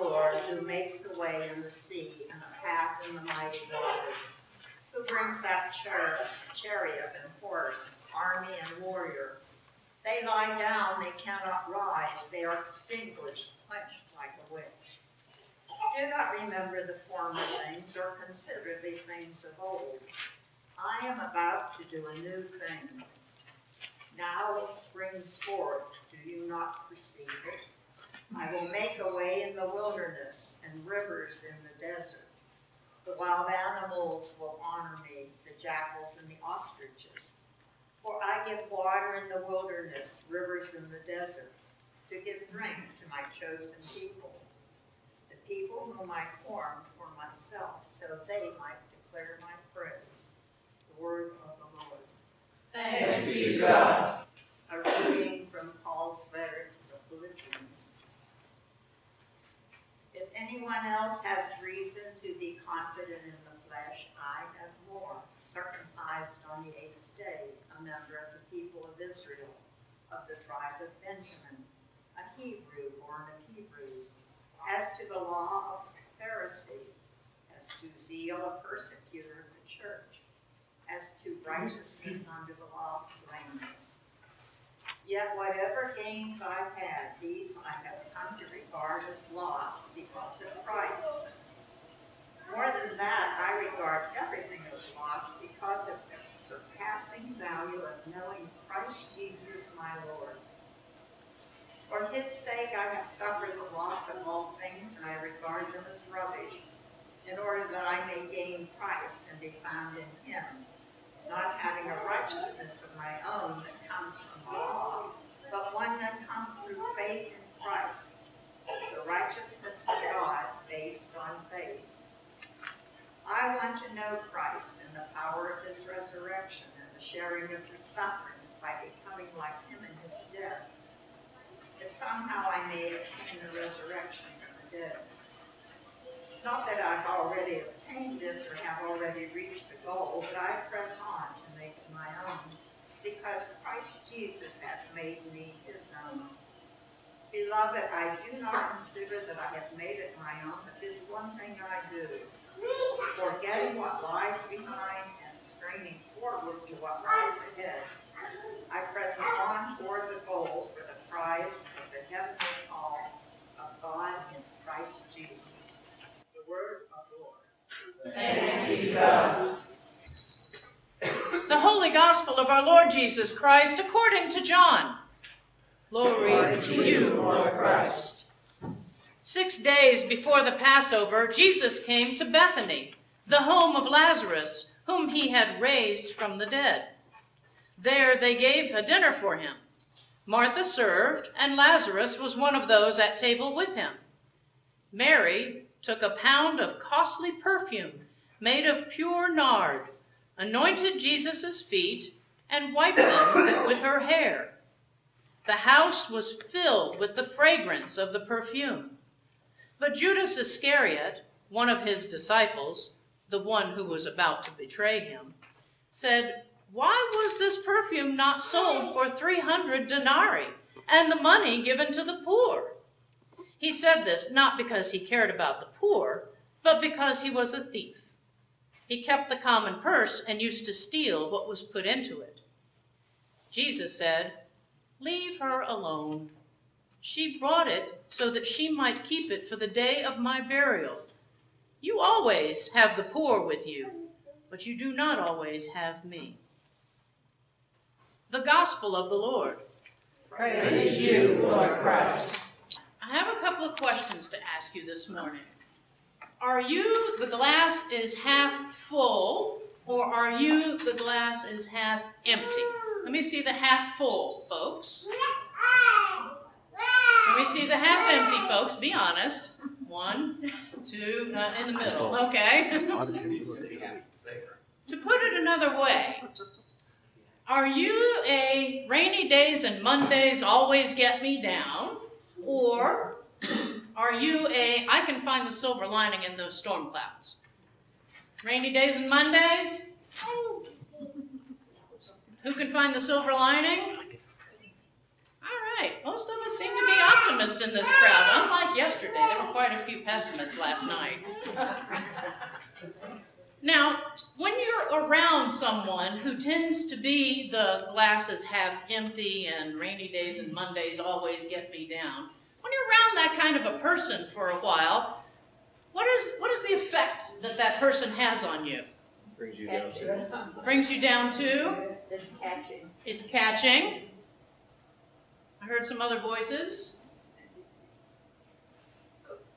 Lord, who makes a way in the sea and a path in the mighty waters, who brings out chariot and horse, army and warrior. They lie down, they cannot rise, they are extinguished, quenched like a wick. Do not remember the former things or consider the things of old. I am about to do a new thing. Now it springs forth, do you not perceive it? I will make a way in the wilderness and rivers in the desert. The wild animals will honor me, the jackals and the ostriches. For I give water in the wilderness, rivers in the desert, to give drink to my chosen people, the people whom I formed for myself, so they might declare my praise. The word of the Lord. Thanks be to God. A reading from Paul's letter to the Philippians. If anyone else has reason to be confident in the flesh, I have more, circumcised on the 8th day, a member of the people of Israel, of the tribe of Benjamin, a Hebrew born of Hebrews, as to the law, a Pharisee, as to zeal, a persecutor of the church, as to righteousness under the law, blameless. Yet whatever gains I've had, these I have come to regard as loss because of Christ. More than that, I regard everything as loss because of the surpassing value of knowing Christ Jesus my Lord. For his sake I have suffered the loss of all things, and I regard them as rubbish, in order that I may gain Christ and be found in him, not having a righteousness of my own that comes from the law, but one that comes through faith in Christ, the righteousness of God based on faith. I want to know Christ and the power of his resurrection and the sharing of his sufferings by becoming like him in his death, if somehow I may attain the resurrection from the dead. Not that I've already obtained this or have already reached the goal, but I press on to make it my own, because Christ Jesus has made me his own. Beloved, I do not consider that I have made it my own, but this one thing I do, forgetting what lies behind and straining forward to what lies ahead, I press on toward the goal for the prize of the heavenly call of God in Christ Jesus. The word of the Lord. Thanks be to God. The Holy Gospel of our Lord Jesus Christ according to John. Glory to you, Lord Christ. 6 days before the Passover, Jesus came to Bethany, the home of Lazarus, whom he had raised from the dead. There they gave a dinner for him. Martha served, and Lazarus was one of those at table with him. Mary took a pound of costly perfume made of pure nard, anointed Jesus' feet, and wiped them with her hair. The house was filled with the fragrance of the perfume. But Judas Iscariot, one of his disciples, the one who was about to betray him, said, "Why was this perfume not sold for 300 denarii and the money given to the poor?" He said this not because he cared about the poor, but because he was a thief. He kept the common purse and used to steal what was put into it. Jesus said, "Leave her alone. She brought it so that she might keep it for the day of my burial. You always have the poor with you, but you do not always have me." The Gospel of the Lord. Praise to you, Lord Christ. I have a couple of questions to ask you this morning. Are you the glass is half full, or are you the glass is half empty? Let me see the half full, folks. Let me see the half empty, folks. Be honest. 1, 2, in the middle. Okay. To put it another way, are you a rainy days and Mondays always get me down, or are you a I can find the silver lining in those storm clouds? Rainy days and Mondays? Who can find the silver lining? All right. Most of us seem to be optimists in this crowd. Unlike yesterday, there were quite a few pessimists last night. Now, when you're around someone who tends to be the glasses half empty and rainy days and Mondays always get me down, when you're around that kind of a person for a while, what is the effect that that person has on you? Brings you down to. Brings you down to? It's catching. It's catching. I heard some other voices.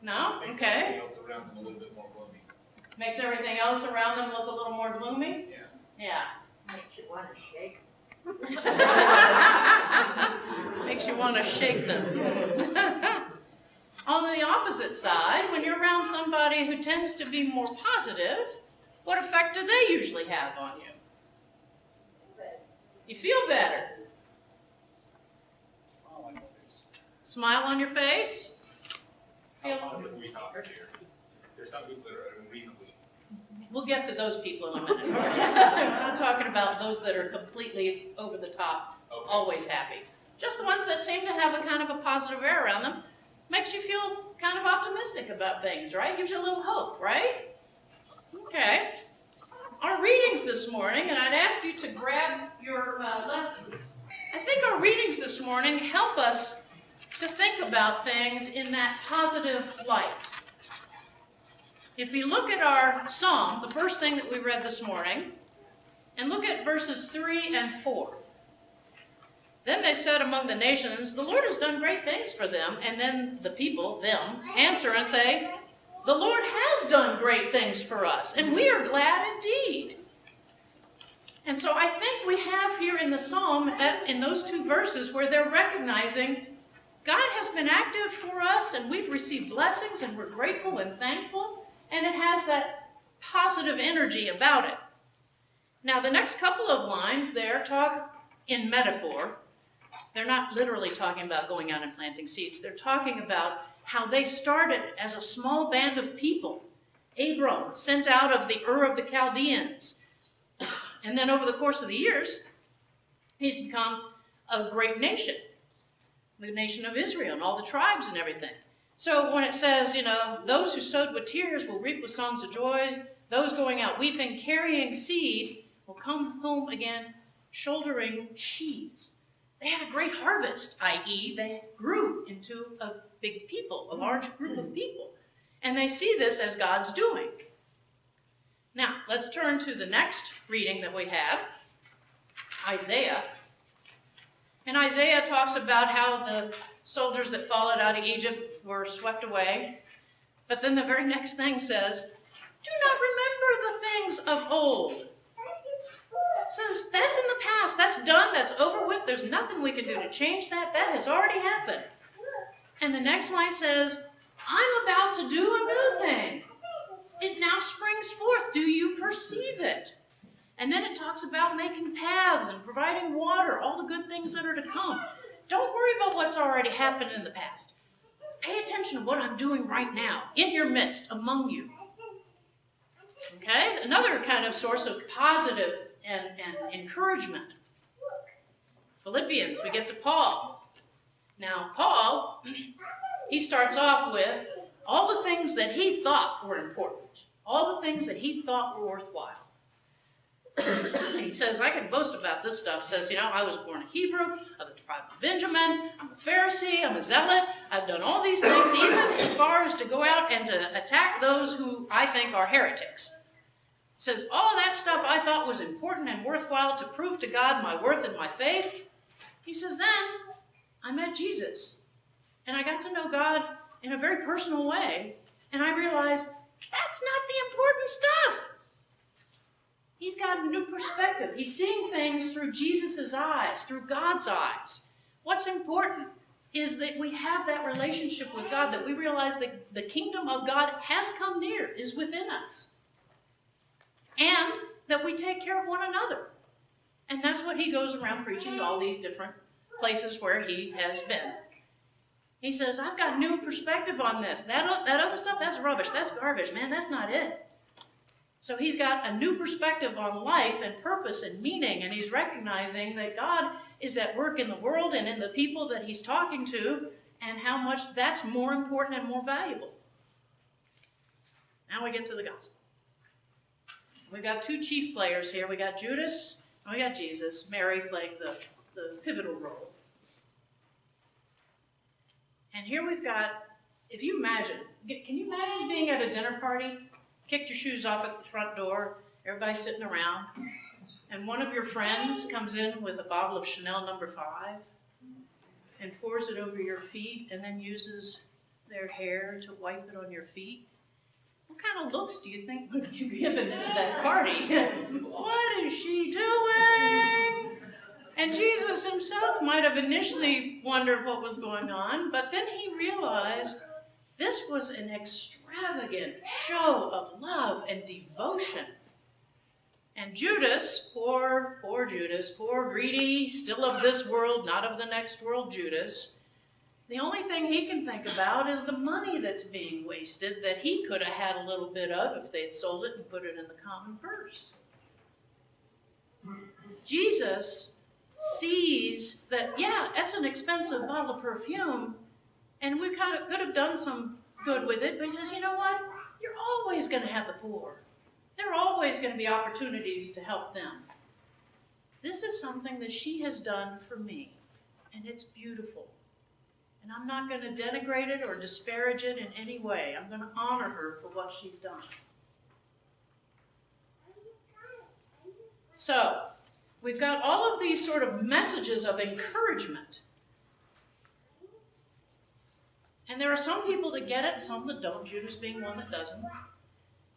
No? Okay. Makes everything else around them a little bit more gloomy. Makes everything else around them look a little more gloomy? Yeah. Yeah. Makes you want to shake. Makes you want to shake them. On the opposite side, when you're around somebody who tends to be more positive, what effect do they usually have on you? You feel better. Smile on your face. How positive we talk here. There's some people that are unreasonably. We'll get to those people in a minute. We're not talking about those that are completely over the top, Okay. always happy. Just the ones that seem to have a kind of a positive air around them. Makes you feel kind of optimistic about things, right? Gives you a little hope, right? Okay. Our readings this morning, and I'd ask you to grab your lessons. I think our readings this morning help us to think about things in that positive light. If you look at our psalm, the first thing that we read this morning, and look at verses 3 and 4. Then they said among the nations, the Lord has done great things for them. And then the people, them, answer and say, the Lord has done great things for us, and we are glad indeed. And so I think we have here in the psalm, that in those two verses, where they're recognizing God has been active for us, and we've received blessings, and we're grateful and thankful, and it has that positive energy about it. Now, the next couple of lines there talk in metaphor. They're not literally talking about going out and planting seeds. They're talking about how they started as a small band of people. Abram sent out of the Ur of the Chaldeans. And then over the course of the years, he's become a great nation. The nation of Israel and all the tribes and everything. So when it says, those who sowed with tears will reap with songs of joy. Those going out weeping, carrying seed, will come home again, shouldering sheaves. They had a great harvest, i.e., they grew into a big people, a large group of people. And they see this as God's doing. Now, let's turn to the next reading that we have, Isaiah. And Isaiah talks about how the soldiers that followed out of Egypt were swept away. But then the very next thing says, do not remember the things of old. It says, that's in the past, that's done, that's over with, there's nothing we can do to change that, that has already happened. And the next line says, I'm about to do a new thing. It now springs forth, do you perceive it? And then it talks about making paths and providing water, all the good things that are to come. Don't worry about what's already happened in the past. Pay attention to what I'm doing right now, in your midst, among you. Okay? Another kind of source of positive and encouragement. Philippians, we get to Paul. Now, Paul, he starts off with all the things that he thought were important, all the things that he thought were worthwhile. He says, I can boast about this stuff. He says, I was born a Hebrew, of the tribe of Benjamin, I'm a Pharisee, I'm a zealot, I've done all these things, even so far as to go out and to attack those who I think are heretics. He says, all that stuff I thought was important and worthwhile to prove to God my worth and my faith. He says, then I met Jesus, and I got to know God in a very personal way, and I realized that's not the important stuff. He's got a new perspective. He's seeing things through Jesus' eyes, through God's eyes. What's important is that we have that relationship with God, that we realize that the kingdom of God has come near, is within us. And that we take care of one another. And that's what he goes around preaching to all these different places where he has been. He says, I've got a new perspective on this. That other stuff, that's rubbish. That's garbage, man. That's not it. So he's got a new perspective on life and purpose and meaning, and he's recognizing that God is at work in the world and in the people that he's talking to, and how much that's more important and more valuable. Now we get to the gospel. We've got two chief players here. We got Judas and we got Jesus, Mary playing the pivotal role. And here we've got, if you imagine, can you imagine being at a dinner party, kicked your shoes off at the front door, everybody's sitting around, and one of your friends comes in with a bottle of Chanel No. 5 and pours it over your feet and then uses their hair to wipe it on your feet? What kind of looks do you think would be given at that party? What is she doing? And Jesus himself might have initially wondered what was going on, but then he realized this was an extravagant show of love and devotion. And Judas, poor Judas, poor greedy, still of this world, not of the next world Judas, the only thing he can think about is the money that's being wasted that he could have had a little bit of if they'd sold it and put it in the common purse. Jesus sees that, yeah, that's an expensive bottle of perfume, and we kind of could have done some good with it, but he says, you know what? You're always going to have the poor. There are always going to be opportunities to help them. This is something that she has done for me, and it's beautiful. And I'm not going to denigrate it or disparage it in any way. I'm going to honor her for what she's done. So, we've got all of these sort of messages of encouragement. And there are some people that get it, some that don't, Judas being one that doesn't.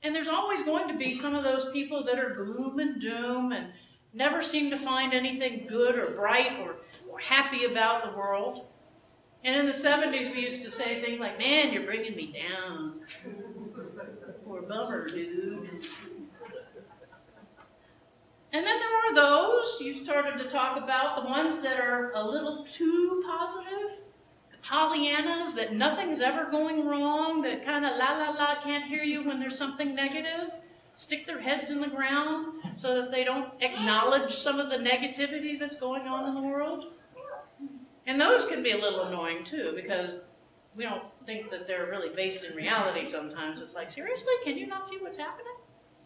And there's always going to be some of those people that are gloom and doom and never seem to find anything good or bright or happy about the world. And in the 70s, we used to say things like, man, you're bringing me down. Or bummer, dude. And then there are those, you started to talk about, the ones that are a little too positive. The Pollyannas, that nothing's ever going wrong, that kind of la, can't hear you when there's something negative. Stick their heads in the ground so that they don't acknowledge some of the negativity that's going on in the world. And those can be a little annoying too, because we don't think that they're really based in reality sometimes. It's like, seriously, can you not see what's happening?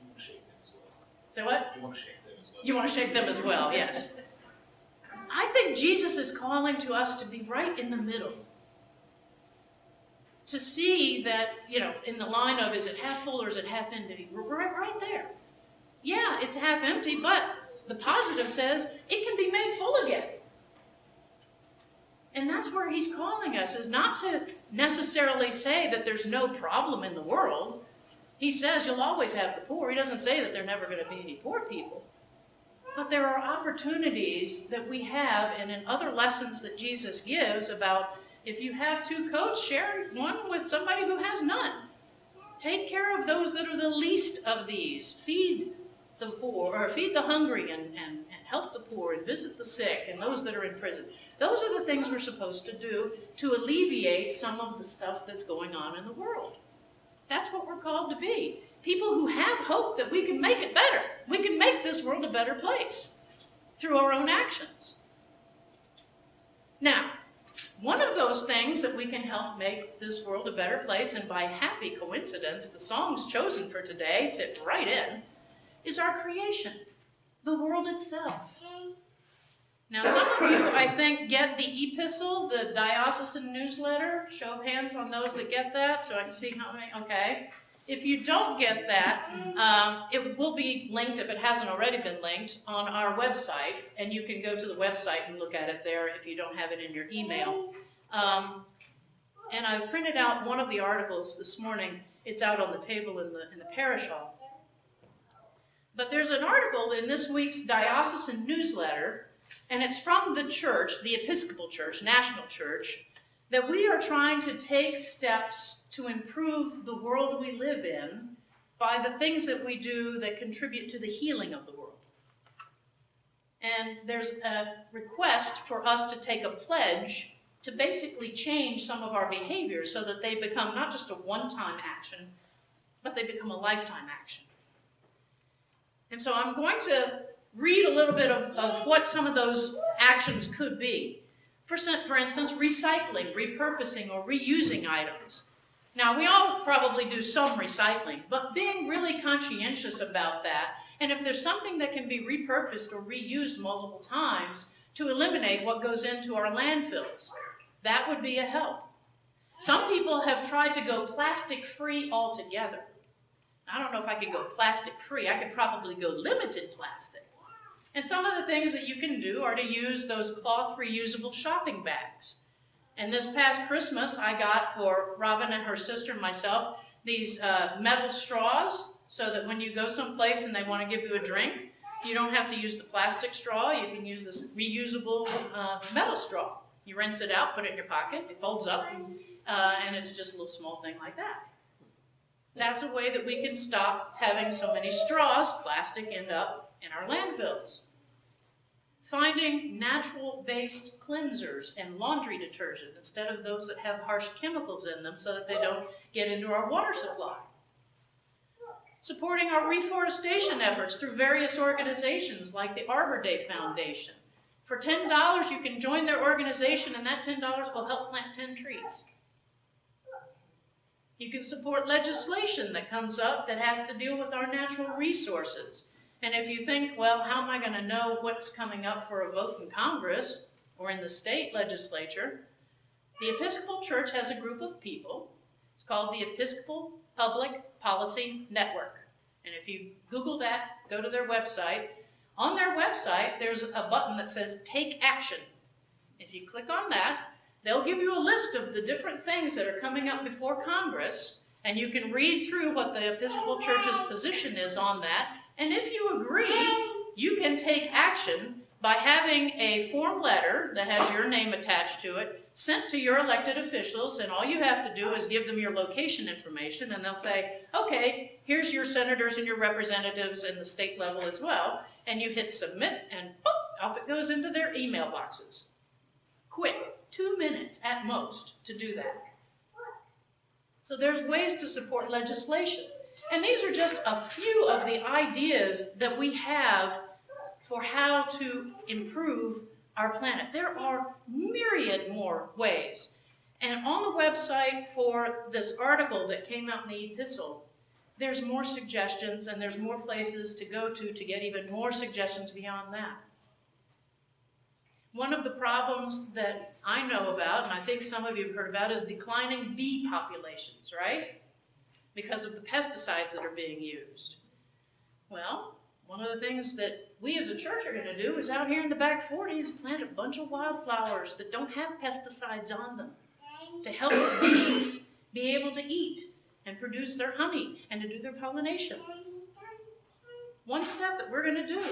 You want to shake them as well. Say what? You want to shake them as well. You want to shake them as well, yes. I think Jesus is calling to us to be right in the middle. To see that, in the line of, is it half full or is it half empty? We're right there. Yeah, it's half empty, but the positive says it can be made full again. And that's where he's calling us, is not to necessarily say that there's no problem in the world. He says you'll always have the poor. He doesn't say that there are never going to be any poor people. But there are opportunities that we have, and in other lessons that Jesus gives about, if you have two coats, share one with somebody who has none. Take care of those that are the least of these. Feed the poor, or feed the hungry, and help the poor, and visit the sick, and those that are in prison. Those are the things we're supposed to do to alleviate some of the stuff that's going on in the world. That's what we're called to be. People who have hope that we can make it better. We can make this world a better place through our own actions. Now, one of those things that we can help make this world a better place, and by happy coincidence, the songs chosen for today fit right in, is our creation, the world itself. Now, some of you, I think, get the epistle, the diocesan newsletter. Show of hands on those that get that, so I can see how many. Okay. If you don't get that, it will be linked, if it hasn't already been linked, on our website, and you can go to the website and look at it there if you don't have it in your email. And I've printed out one of the articles this morning. It's out on the table in the parish hall. But there's an article in this week's diocesan newsletter, and it's from the church, the Episcopal Church, National Church, that we are trying to take steps to improve the world we live in by the things that we do that contribute to the healing of the world. And there's a request for us to take a pledge to basically change some of our behaviors so that they become not just a one-time action, but they become a lifetime action. And so I'm going to read a little bit of what some of those actions could be. For instance, recycling, repurposing, or reusing items. Now, we all probably do some recycling, but being really conscientious about that, and if there's something that can be repurposed or reused multiple times to eliminate what goes into our landfills, that would be a help. Some people have tried to go plastic-free altogether. I don't know if I could go plastic-free. I could probably go limited plastic. And some of the things that you can do are to use those cloth reusable shopping bags. And this past Christmas, I got for Robin and her sister and myself these metal straws, so that when you go someplace and they want to give you a drink, you don't have to use the plastic straw. You can use this reusable metal straw. You rinse it out, put it in your pocket, it folds up, and it's just a little small thing like that. That's a way that we can stop having so many straws, plastic, end up in our landfills. Finding natural-based cleansers and laundry detergent instead of those that have harsh chemicals in them so that they don't get into our water supply. Supporting our reforestation efforts through various organizations like the Arbor Day Foundation. For $10, you can join their organization, and that $10 will help plant 10 trees. You can support legislation that comes up that has to deal with our natural resources. And if you think, well, how am I going to know what's coming up for a vote in Congress or in the state legislature? The Episcopal Church has a group of people. It's called the Episcopal Public Policy Network. And if you Google that, go to their website. On their website, there's a button that says Take Action. If you click on that, they'll give you a list of the different things that are coming up before Congress, and you can read through what the Episcopal Church's position is on that. And if you agree, you can take action by having a form letter that has your name attached to it sent to your elected officials, and all you have to do is give them your location information, and they'll say, okay, here's your senators and your representatives in the state level as well, and you hit submit, and boop, off it goes into their email boxes. Quick, 2 minutes at most to do that. So there's ways to support legislation. And these are just a few of the ideas that we have for how to improve our planet. There are myriad more ways. And on the website for this article that came out in the epistle, there's more suggestions and there's more places to go to get even more suggestions beyond that. One of the problems that I know about, and I think some of you have heard about, is declining bee populations, right? Because of the pesticides that are being used. Well, one of the things that we as a church are going to do is out here in the back 40 is plant a bunch of wildflowers that don't have pesticides on them to help the bees be able to eat and produce their honey and to do their pollination. One step that we're going to do,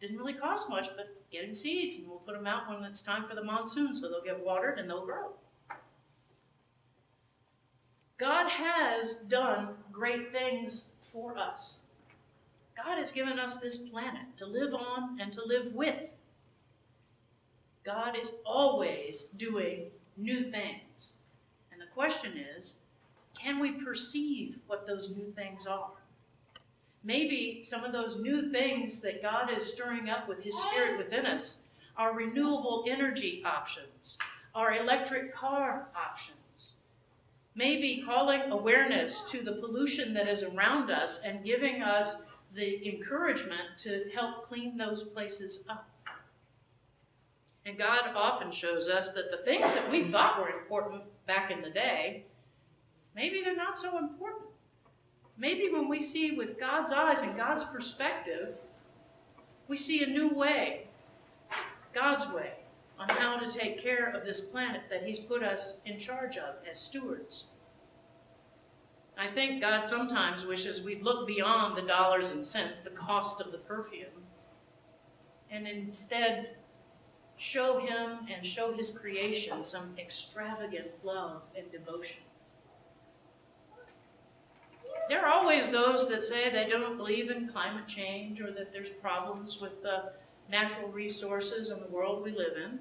didn't really cost much, but getting seeds, and we'll put them out when it's time for the monsoon so they'll get watered and they'll grow. God has done great things for us. God has given us this planet to live on and to live with. God is always doing new things. And the question is, can we perceive what those new things are? Maybe some of those new things that God is stirring up with His Spirit within us are renewable energy options, are electric car options. Maybe calling awareness to the pollution that is around us and giving us the encouragement to help clean those places up. And God often shows us that the things that we thought were important back in the day, maybe they're not so important. Maybe when we see with God's eyes and God's perspective, we see a new way, God's way, on how to take care of this planet that He's put us in charge of as stewards. I think God sometimes wishes we'd look beyond the dollars and cents, the cost of the perfume, and instead show Him and show His creation some extravagant love and devotion. There are always those that say they don't believe in climate change or that there's problems with the natural resources in the world we live in.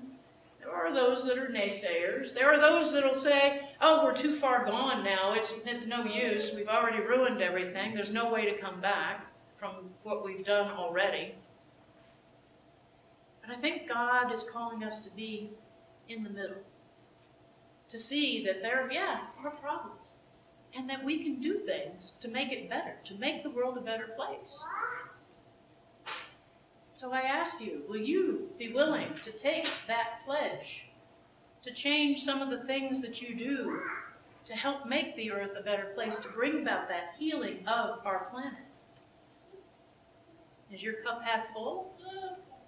There are those that are naysayers. There are those that will say, oh, we're too far gone now. It's no use. We've already ruined everything. There's no way to come back from what we've done already. But I think God is calling us to be in the middle, to see that there are problems, and that we can do things to make it better, to make the world a better place. So I ask you, will you be willing to take that pledge, to change some of the things that you do to help make the earth a better place, to bring about that healing of our planet? Is your cup half full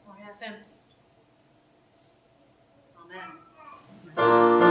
or half empty? Amen.